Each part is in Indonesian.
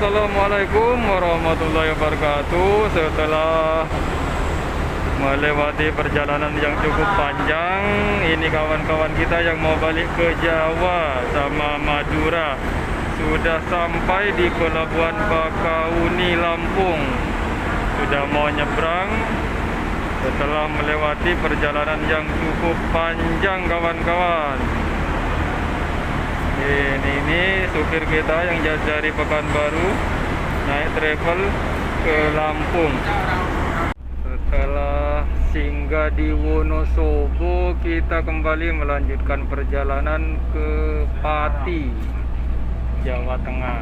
Assalamualaikum warahmatullahi wabarakatuh. Setelah melewati perjalanan yang cukup panjang, ini kawan-kawan kita yang mau balik ke Jawa sama Madura sudah sampai di Pelabuhan Bakauni, Lampung. Sudah mau nyebrang setelah melewati perjalanan yang cukup panjang, kawan-kawan. Ini supir kita yang dari Pekanbaru naik travel ke Lampung. Setelah singgah di Wonosobo, kita kembali melanjutkan perjalanan ke Pati, Jawa Tengah.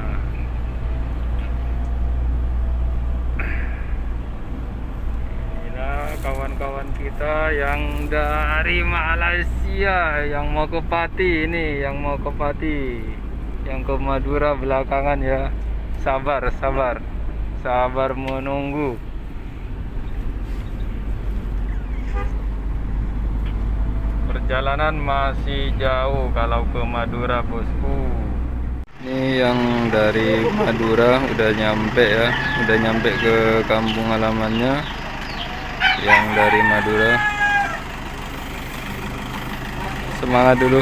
Inilah kawan-kawan kita yang dari Malaysia yang mau ke Pati ini, yang mau ke Pati. Yang ke Madura belakangan ya. Sabar menunggu. Perjalanan masih jauh kalau ke Madura, bosku. Ini yang dari Madura udah nyampe ya, udah nyampe ke kampung halamannya. Yang dari Madura, semangat dulu.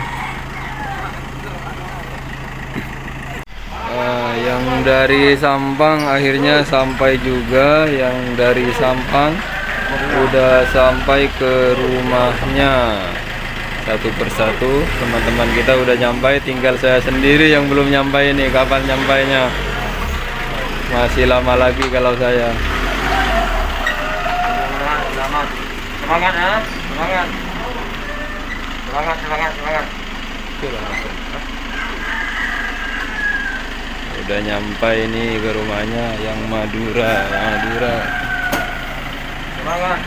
Yang dari Sampang akhirnya sampai juga. Yang dari Sampang udah sampai ke rumahnya satu persatu. Teman-teman kita udah nyampai, tinggal saya sendiri yang belum nyampai nih. Kapan nyampainya? Masih lama lagi kalau saya. Semangat ya, semangat. Udah nyampai nih ke rumahnya yang Madura. Semangat.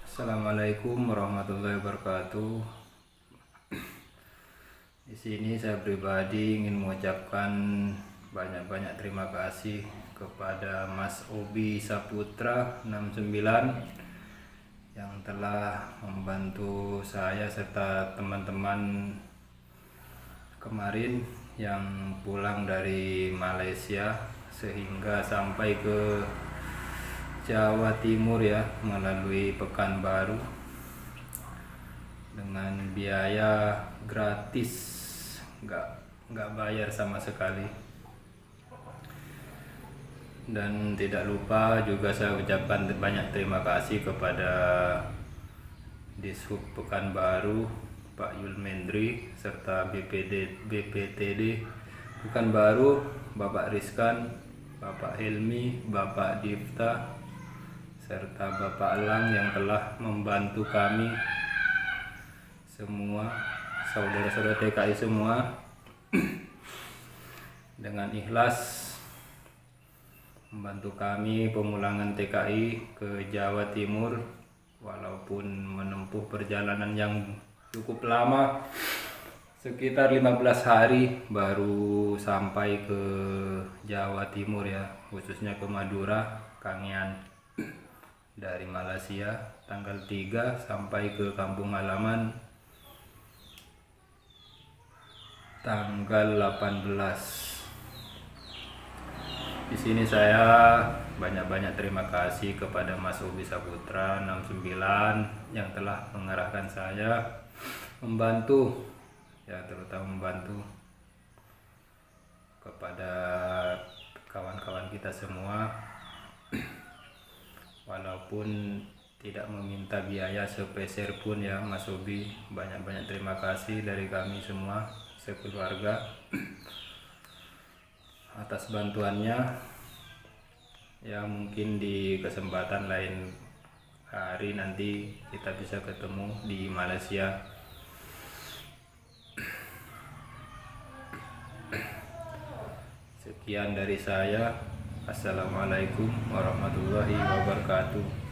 Assalamualaikum warahmatullahi wabarakatuh. Di sini saya pribadi ingin mengucapkan banyak-banyak terima kasih kepada Mas Obi Saputra 69 yang telah membantu saya serta teman-teman kemarin yang pulang dari Malaysia sehingga sampai ke Jawa Timur ya, melalui Pekanbaru dengan biaya gratis, nggak bayar sama sekali. Dan tidak lupa juga saya ucapkan banyak terima kasih kepada Dishub Pekanbaru, Pak Yul Mendri, serta BPTD Pekanbaru, Bapak Rizkan, Bapak Helmi, Bapak Difta, serta Bapak Elang yang telah membantu kami semua, saudara-saudara TKI semua dengan ikhlas membantu kami pemulangan TKI ke Jawa Timur, walaupun menempuh perjalanan yang cukup lama, sekitar 15 hari baru sampai ke Jawa Timur ya, khususnya ke Madura, Kangean. Dari Malaysia tanggal 3 sampai ke kampung halaman tanggal 18. Di sini saya banyak-banyak terima kasih kepada Mas Obi Saputra 69 yang telah mengarahkan saya, membantu ya, terutama membantu kepada kawan-kawan kita semua. Walaupun tidak meminta biaya sepeser pun ya Mas Obi, banyak-banyak terima kasih dari kami semua sekeluarga atas bantuannya. Ya mungkin di kesempatan lain hari nanti kita bisa ketemu di Malaysia. Sekian dari saya. Assalamualaikum warahmatullahi wabarakatuh.